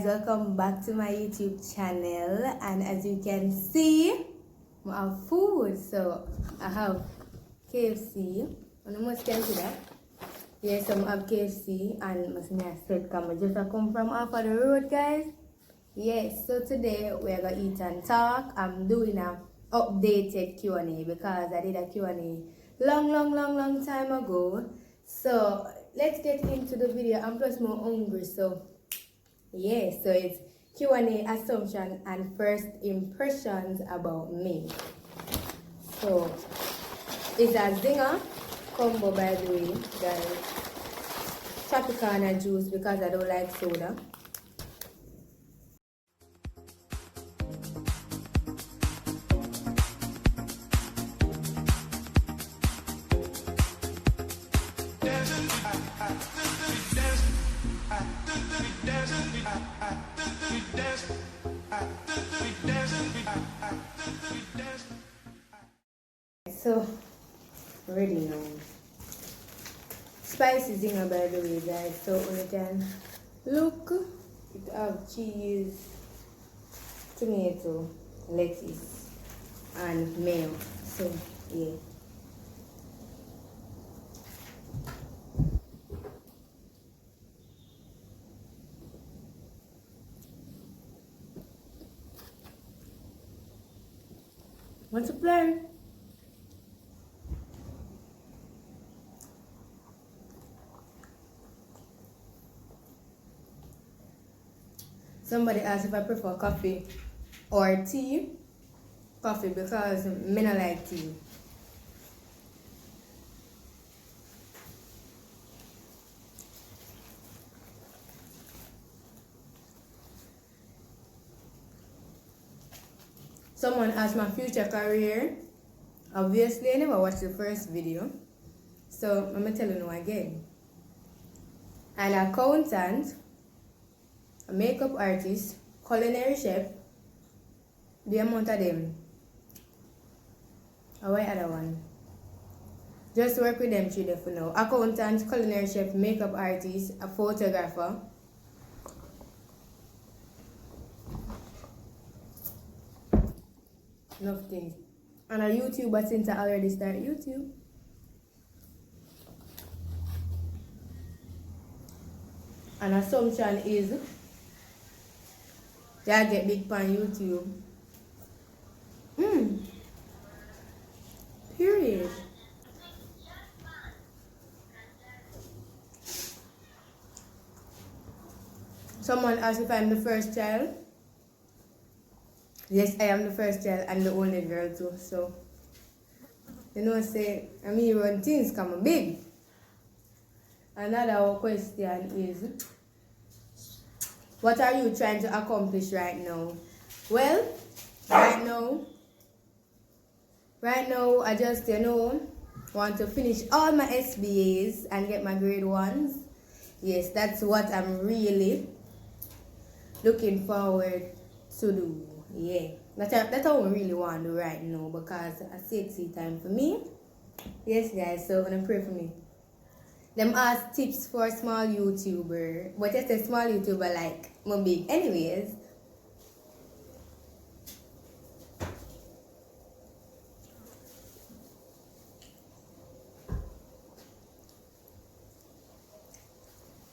welcome back to my YouTube channel, and as you can see, I have food. So I have KFC, and I must can see that. Yes, I have KFC, and I said come just come from off of the road, guys. Yes, so today we're gonna eat and talk. I'm doing a updated Q&A because I did a Q&A long time ago. So let's get into the video. I'm plus more hungry, so yeah, so it's Q&A, assumption and first impressions about me. So it's a zinger combo, by the way, guys. Tropicana juice because I don't like soda. So ready now. Spicy zinger, by the way, guys. So we can look, it have cheese, tomato, lettuce, and mayo. So yeah. Want to play? Somebody asked if I prefer coffee or tea. Coffee because me not like tea. Someone asked my future career. Obviously, I never watched the first video, so I'm gonna tell you now again. An accountant, a makeup artist, culinary chef, the amount of them. Or what other one? Just work with them three there for now. Accountant, culinary chef, makeup artist, a photographer. Enough things. And a YouTuber since I already started YouTube. An assumption is that I get big on YouTube. Period. Someone asked if I'm the first child. Yes, I am the first child and the only girl too. So, you know, say, I mean, when things come big. Another question is, what are you trying to accomplish right now? Well, right now, I just, want to finish all my SBAs and get my grade 1s. Yes, that's what I'm really looking forward to do. Yeah, that's all I really want to do right now because I see it's time for me. Yes, guys, so gonna pray for me. Them ask tips for a small YouTuber, but just a small YouTuber like my big. Anyways,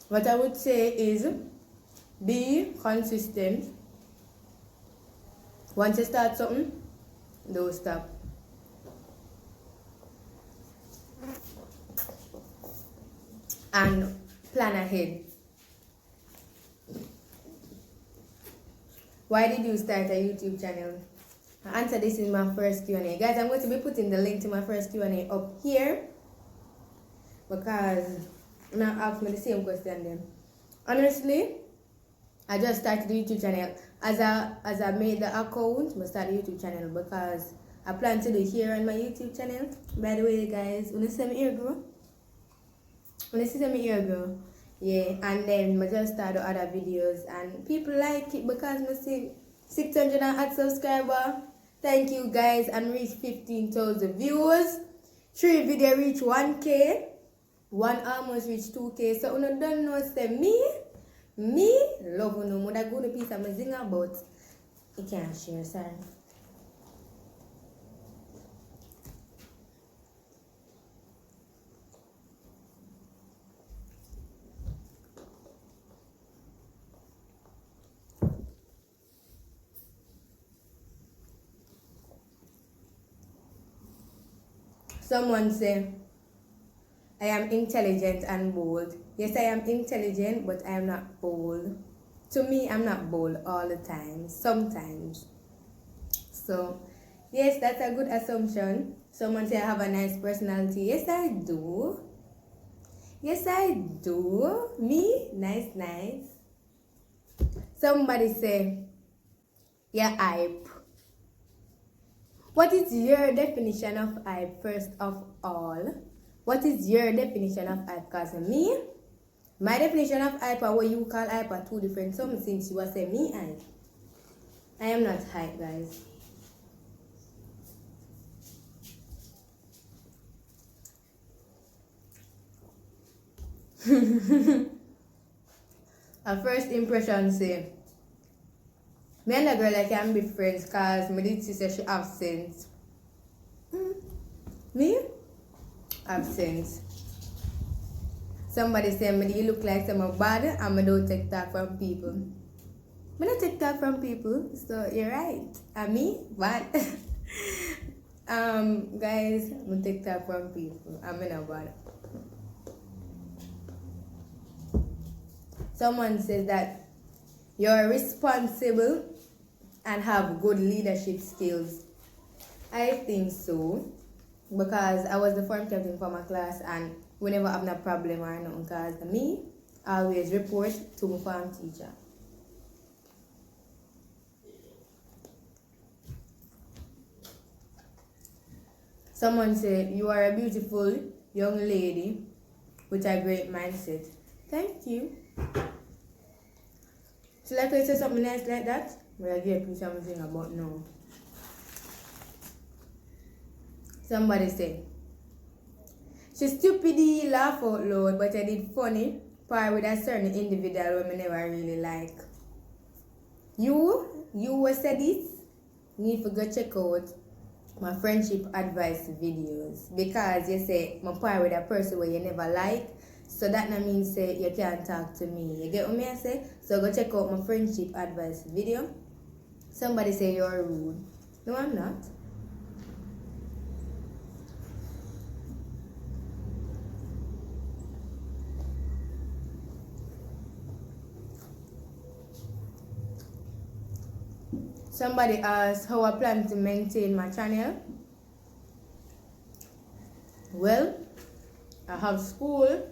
what I would say is be consistent. Once you start something, don't stop. And plan ahead. Why did you start a YouTube channel? I answer this in my first Q&A. Guys, I'm going to be putting the link to my first Q&A up here because now ask me the same question then. Honestly, I just started the YouTube channel. As I made the account, I started the YouTube channel because I plan to do here on my YouTube channel. By the way, guys, when you see me here, girl? When you see me here, girl? Yeah, and then I just started other videos and people like it because I see 600 and odd subscribers. Thank you guys, and reach 15,000 views. 3 video reach 1K. 1 almost reach 2K. So you don't know say me Me love no more that good piece of my zinger, but you can't share, sorry. Someone say, I am intelligent and bold. Yes, I am intelligent, but I am not bold. To me, I'm not bold all the time. Sometimes. So, yes, that's a good assumption. Someone say I have a nice personality. Yes, I do. Yes, I do. Me? Nice, nice. Somebody say, yeah, hype. What is your definition of hype, first of all? What is your definition of hype? Because me, my definition of hype and what you call hype are two different. Some things you will say me hype. I am not hype, guys. A first impression say, me and the girl I can be friends because me did see say she have sense. Me? Have sense. Somebody say me you look like some bad and me don't take talk from people. Me don't take talk from people, so you're right. And me? Bad. Guys, me take talk from people. I'm not bad. Someone says that you're responsible and have good leadership skills. I think so, because I was the form captain for my class and we never have no problem or nothing, because me always report to my form teacher. Someone said you are a beautiful young lady with a great mindset. Thank you. So like I say something nice like that, but I give you something about now. Somebody say, she stupidly laugh out loud, but I did funny part with a certain individual who I never really like. You will say this, need to go check out my friendship advice videos, because you say my part with a person where you never like. So that not mean say you can't talk to me. You get what me I say? So go check out my friendship advice video. Somebody say you're rude. No, I'm not. Somebody asked how I plan to maintain my channel. Well, I have school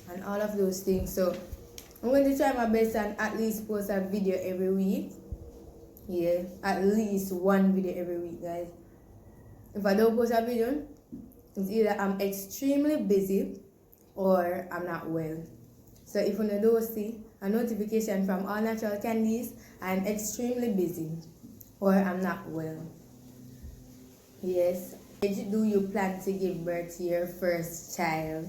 and all of those things, so I'm going to try my best and at least post a video every week. Yeah, at least one video every week, guys. If I don't post a video, it's either I'm extremely busy or I'm not well. So if you don't see a notification from All Natural Candice, I'm extremely busy or I'm not well. Yes. Do you plan to give birth to your first child?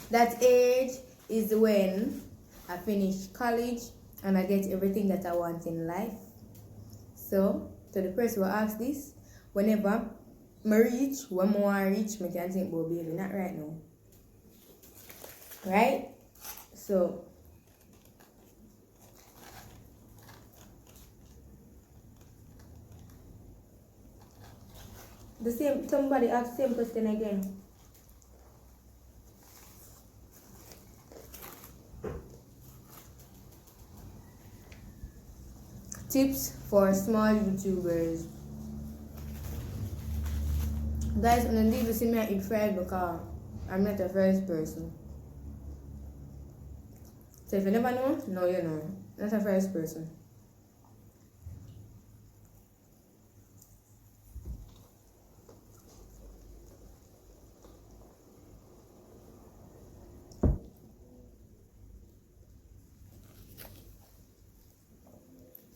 That age is when I finish college and I get everything that I want in life. So, to the person who asked this, whenever I reach, when I reach, I can think about baby, not right now. Right? So, somebody asked the same question again. Tips for small YouTubers. Guys, when I need to see me eat fried because I'm not the first person. So if you never know, no you know. Not the first person.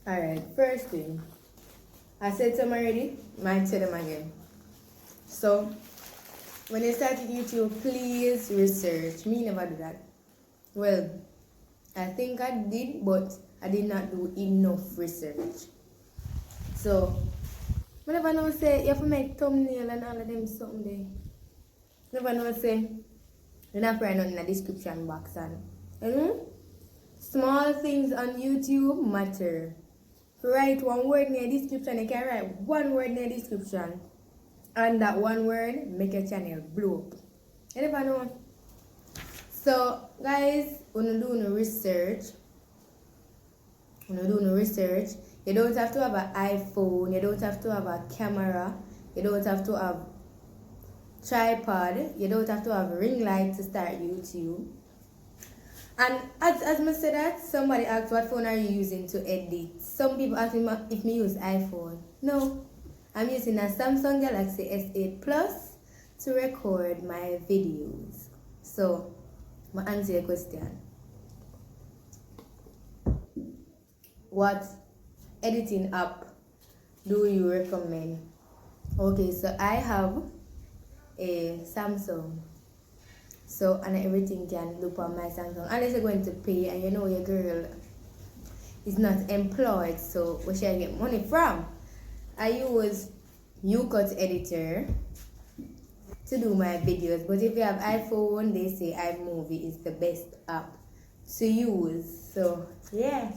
Alright, first thing. I said them already, might say them again. So, when you start YouTube, please research. Me never do that. Well, I think I did, but I did not do enough research. So, whenever I say you have to make thumbnail and all of them something there. Never know say you have to write in the description box and small things on YouTube matter. If you write one word in the description, you can write one word in the description. And that one word make your channel blow up. You never know. So guys, when you do no research, you don't have to have an iPhone, you don't have to have a camera, you don't have to have tripod, you don't have to have a ring light to start YouTube. And as I said that, somebody asked what phone are you using to edit. Some people ask me if me use iPhone. No, I'm using a Samsung Galaxy S8 Plus to record my videos. So, I'm answer your question. What editing app do you recommend? Okay, so I have a Samsung. So, and everything can look on my Samsung. Unless you're going to pay and you know your girl is not employed, so where should I get money from? I use UCut editor to do my videos. But if you have iPhone, they say iMovie is the best app to use. So, yeah.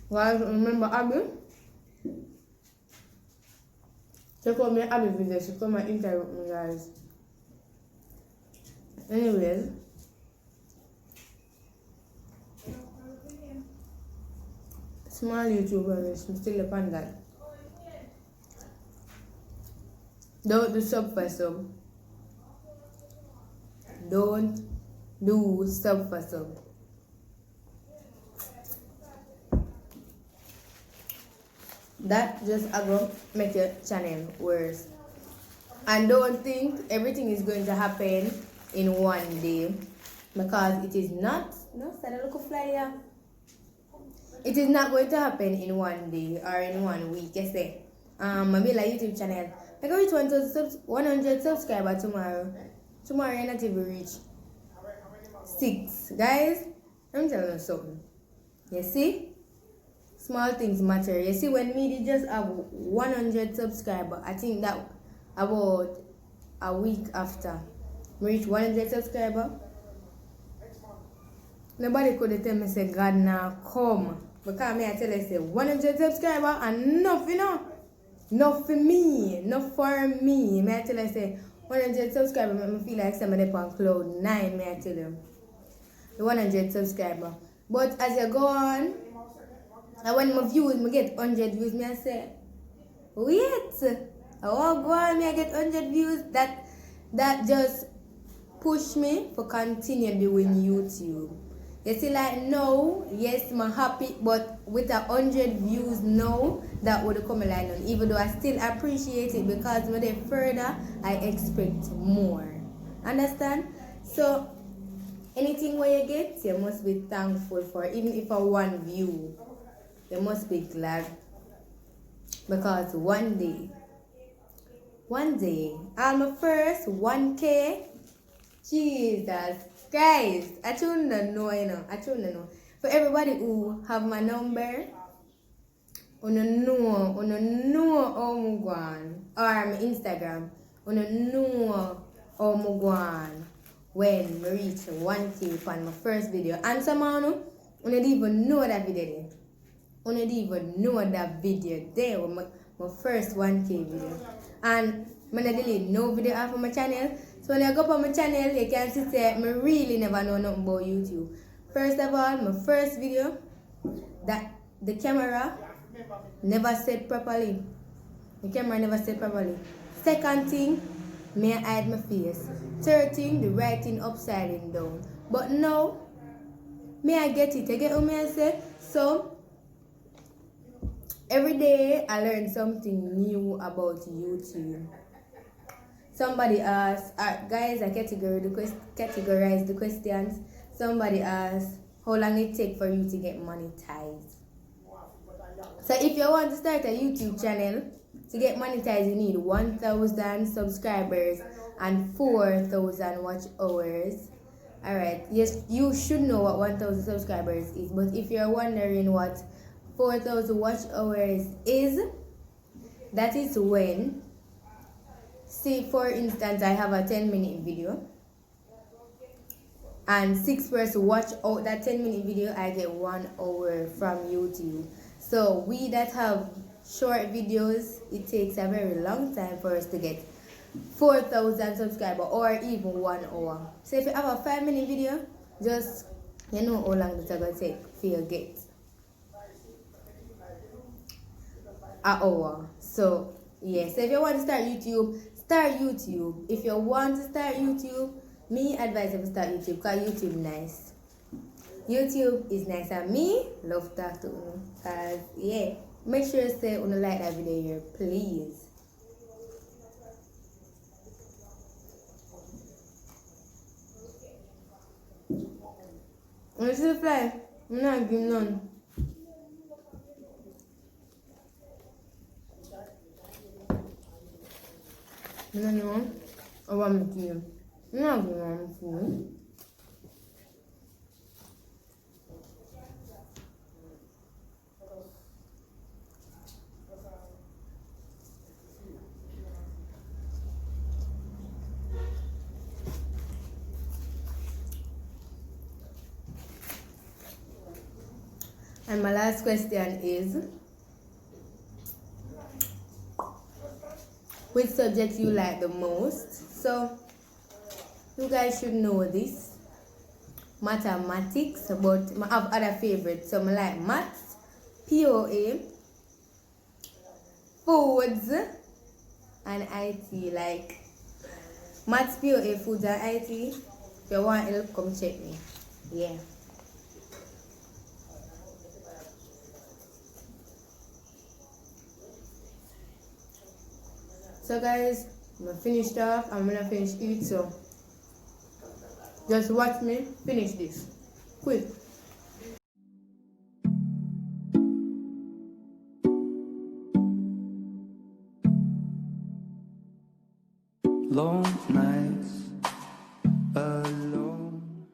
Well, remember Abby? Check out my Abby video. She come and interview with me, guys. Anyways. Small YouTubers, I'm still upon that. Don't do sub for sub. Don't do sub for sub. That just gonna make your channel worse. And don't think everything is going to happen in one day, because it is not. No, start a look fly here. It is not going to happen in one day or in 1 week. I say, my YouTube channel, I go reach 100 subscribers tomorrow. Tomorrow I not even reach 6. Guys, I'm telling you something. You see? Small things matter. You see, when me did just have 100 subscribers, I think that about a week after me reach 100 subscribers, nobody could tell me say God now come. Because me I tell you say 100 subscribers and enough, you know. Not for me, not for me. Me I tell you say 100 subscribers make me feel like somebody on cloud 9, me I tell you. The 100 subscribers. But as you go on, and when my views, me get 100 views, me I say, wait, oh go on, me I get 100 views. That just push me for continue doing YouTube. You see, like now, yes, I'm happy, but with 100 views now, that would come like on. Even though I still appreciate it, because when they further, I expect more. Understand? So, anything where you get, you must be thankful for. Even if for 1 view, you must be glad. Because one day, I'm my first 1K. Jesus Christ, I don't know, you know. I don't know. For everybody who have my number, know how I'm going, or my Instagram, know how I'm going when I reach 1K on my first video. And somehow, you don't even know that video there. You don't even know that video there was my first 1K video. And I delete no video off of my channel. So when I go up on my channel, you can see that I really never know nothing about YouTube. First of all, my first video, that the camera never set properly. The camera never set properly. Second thing, may I hide my face. Third thing, the writing upside down. But now, may I get it? You get what I say? So, every day I learn something new about YouTube. Somebody asked, guys, I categorize the questions. Somebody asked, how long it take for you to get monetized? So if you want to start a YouTube channel, To get monetized, you need 1,000 subscribers and 4,000 watch hours. Alright, yes, you should know what 1,000 subscribers is, but if you're wondering what 4,000 watch hours is, that is when, say for instance, I have a 10-minute video and 6 person watch out that 10-minute video, I get 1 hour from YouTube. So we that have short videos, it takes a very long time for us to get 4,000 subscribers or even 1 hour. So if you have a 5-minute video, just you know how long it's gonna take for you to get an hour. So yeah, so if you want to start YouTube, start YouTube. If you want to start YouTube, me advise you to start YouTube because YouTube nice. YouTube is nice and me love talk to you. Cause yeah, make sure you say you like that video here, please. What's the fly? I'm not giving none. No, I want to give. I'm not giving one food. And my last question is, which subject you like the most? So you guys should know this. Mathematics, but I have other favorites. So I like maths, POA, foods, and IT. Like maths, POA, foods, and IT. If you want help, come check me. Yeah. So guys, I'm finished off. I'm gonna finish eat. So just watch me finish this quick. Long nights alone.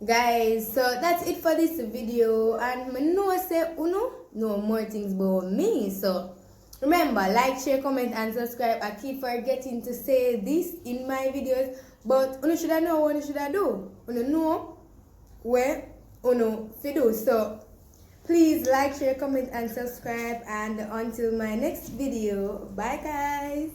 Guys, so that's it for this video, and I know say uno know more things about me. So remember, like, share, comment, and subscribe. I keep forgetting to say this in my videos, but uno should I know what you should I do. Uno know where uno should do. So please like, share, comment, and subscribe. And until my next video, bye guys.